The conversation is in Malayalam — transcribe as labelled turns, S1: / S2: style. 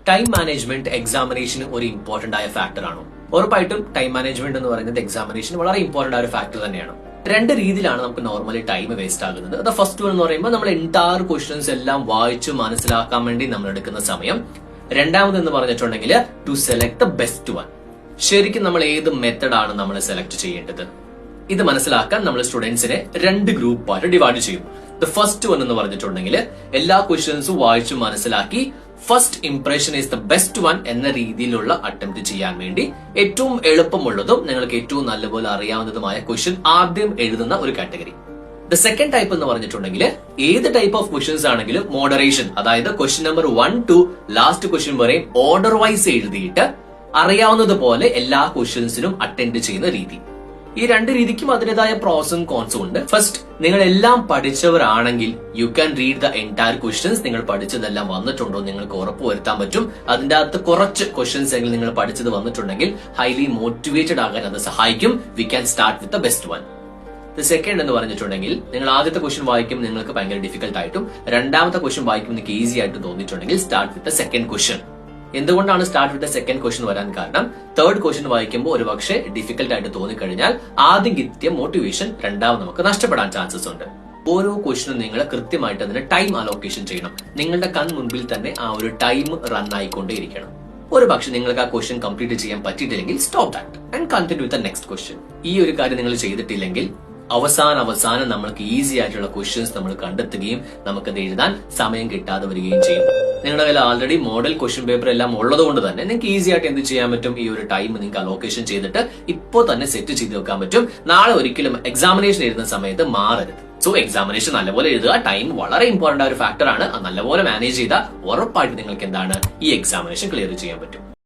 S1: ടൈം മാനേജ്മെന്റ് എക്സാമിനേഷന് ഒരു ഇമ്പോർട്ടന്റ് ആയ ഫാക്ടർ ആണോ? ഉറപ്പായിട്ടും ടൈം മാനേജ്മെന്റ് എന്ന് പറയുന്നത് എക്സാമിനേഷന് വളരെ ഇമ്പോർട്ടന്റ് ആയ ഒരു ഫാക്ടർ തന്നെയാണ്. രണ്ട് രീതിയിലാണ് നമുക്ക് നോർമലി ടൈം വേസ്റ്റ് ആകുന്നത്. അത് ഫസ്റ്റ് വൺ എന്ന് പറയുമ്പോൾ നമ്മൾ എൻറ്റയർ ക്വസ്റ്റ്യൻസ് എല്ലാം വായിച്ചു മനസ്സിലാക്കാൻ വേണ്ടി നമ്മൾ എടുക്കുന്ന സമയം. രണ്ടാമത് എന്ന് പറഞ്ഞിട്ടുണ്ടെങ്കിൽ to select the best one. ശരിക്കും നമ്മൾ ഏത് മെത്തഡാണ് നമ്മൾ സെലക്ട് ചെയ്യേണ്ടത്? ഇത് മനസ്സിലാക്കാൻ നമ്മൾ സ്റ്റുഡൻസിനെ രണ്ട് ഗ്രൂപ്പായിട്ട് ഡിവൈഡ് ചെയ്യും. ദ ഫസ്റ്റ് വൺ എന്ന് പറഞ്ഞിട്ടുണ്ടെങ്കിൽ എല്ലാ ക്വസ്റ്റ്യൻസും വായിച്ചു മനസ്സിലാക്കി first impression is the best one എന്ന രീതിയിലുള്ള അറ്റംപ്റ്റ് ചെയ്യാൻ വേണ്ടി ഏറ്റവും എളുപ്പമുള്ളതും നിങ്ങൾക്ക് ഏറ്റവും നല്ലപോലെ അറിയാവുന്നതുമായ ക്വസ്റ്റ്യൻ ആദ്യം എഴുതുന്ന ഒരു കാറ്റഗറി. ദ സെക്കൻഡ് ടൈപ്പ് എന്ന് പറഞ്ഞിട്ടുണ്ടെങ്കിൽ ഏത് ടൈപ്പ് ഓഫ് ക്വസ്റ്റ്യൻസ് ആണെങ്കിലും മോഡറേഷൻ, അതായത് question number 1 to last question വരെയും ഓർഡർ വൈസ് എഴുതിയിട്ട് അറിയാവുന്നതുപോലെ എല്ലാ ക്വസ്റ്റ്യൻസിനും അറ്റൻഡ് ചെയ്യുന്ന രീതി. ഈ രണ്ട് രീതിക്കും അതിൻ്റെതായ പ്രോസും കോൺസും ഉണ്ട്. ഫസ്റ്റ്, നിങ്ങൾ എല്ലാം പഠിച്ചവരാണെങ്കിൽ you can read the entire questions. നിങ്ങൾ പഠിച്ചതെല്ലാം വന്നിട്ടുണ്ടോ നിങ്ങൾക്ക് ഉറപ്പുവരുത്താൻ പറ്റും. അതിന്റെ അകത്ത് കുറച്ച് ക്വസ്റ്റ്യൻസ് എങ്കിലും നിങ്ങൾ പഠിച്ചത് വന്നിട്ടുണ്ടെങ്കിൽ ഹൈലി മോട്ടിവേറ്റഡ് ആകാൻ അത് സഹായിക്കും. We can start with the best one. The second എന്ന് പറഞ്ഞിട്ടുണ്ടെങ്കിൽ നിങ്ങൾ ആദ്യത്തെ ക്വസ്റ്റ്യൻ വായിക്കും നിങ്ങൾക്ക് ഭയങ്കര ഡിഫിക്കൽട്ട് ആയിട്ടും രണ്ടാമത്തെ ക്വസ്റ്റ്യൻ വായിക്കും നിങ്ങൾക്ക് ഈസി ആയിട്ട് തോന്നിയിട്ടുണ്ടെങ്കിൽ start with the second question. എന്തുകൊണ്ടാണ് സ്റ്റാർട്ട് വിത്ത് സെക്കൻഡ് ക്വസ്റ്റ്യൻ വരാൻ കാരണം? തേർഡ് ക്വസ്റ്റ്യൻ വായിക്കുമ്പോൾ ഒരു പക്ഷേ ഡിഫിക്കൽട്ട് ആയിട്ട് തോന്നിക്കഴിഞ്ഞാൽ ആദ്യം കിട്ടിയ മോട്ടിവേഷൻ രണ്ടാമത് നമുക്ക് നഷ്ടപ്പെടാൻ ചാൻസസ് ഉണ്ട്. ഓരോ ക്വസ്റ്റ്യനും നിങ്ങൾ കൃത്യമായിട്ട് അതിന് ടൈം അലോക്കേഷൻ ചെയ്യണം. നിങ്ങളുടെ മുൻപിൽ തന്നെ ആ ഒരു ടൈം റൺ ആയിക്കൊണ്ടേയിരിക്കണം. ഒരു പക്ഷെ നിങ്ങൾക്ക് ആ ക്വസ്റ്റ്യൻ കംപ്ലീറ്റ് ചെയ്യാൻ പറ്റിയിട്ടില്ലെങ്കിൽ stop that and continue with the next question. ഈ ഒരു കാര്യം നിങ്ങൾ ചെയ്തിട്ടില്ലെങ്കിൽ അവസാനം നമ്മൾക്ക് ഈസി ആയിട്ടുള്ള ക്വസ്റ്റ്യൻസ് നമ്മൾ കണ്ടെത്തുകയും നമുക്കത് എഴുതാൻ സമയം കിട്ടാതെ വരികയും ചെയ്യും. നിങ്ങളുടെ കയ്യിൽ ആൾറെഡി മോഡൽ ക്വസ്റ്റ്യൻ പേപ്പർ എല്ലാം ഉള്ളത് കൊണ്ട് തന്നെ നിങ്ങൾക്ക് ഈസി ആയിട്ട് എന്ത് ചെയ്യാൻ പറ്റും? ഈ ഒരു ടൈം നിങ്ങൾക്ക് അലോക്കേഷൻ ചെയ്തിട്ട് ഇപ്പോൾ തന്നെ സെറ്റ് ചെയ്ത് വെക്കാൻ പറ്റും. നാളെ ഒരിക്കലും എക്സാമിനേഷൻ എഴുതുന്ന സമയത്ത് മാറരുത്. സോ എക്സാമിനേഷൻ നല്ലപോലെ എഴുതുക. ടൈം വളരെ ഇമ്പോർട്ടന്റ് ആയ ഒരു ഫാക്ടർ ആണ്. അത് നല്ലപോലെ മാനേജ് ചെയ്താൽ ഉറപ്പായിട്ട് നിങ്ങൾക്ക് എന്താണ് ഈ എക്സാമിനേഷൻ ക്ലിയർ ചെയ്യാൻ പറ്റും.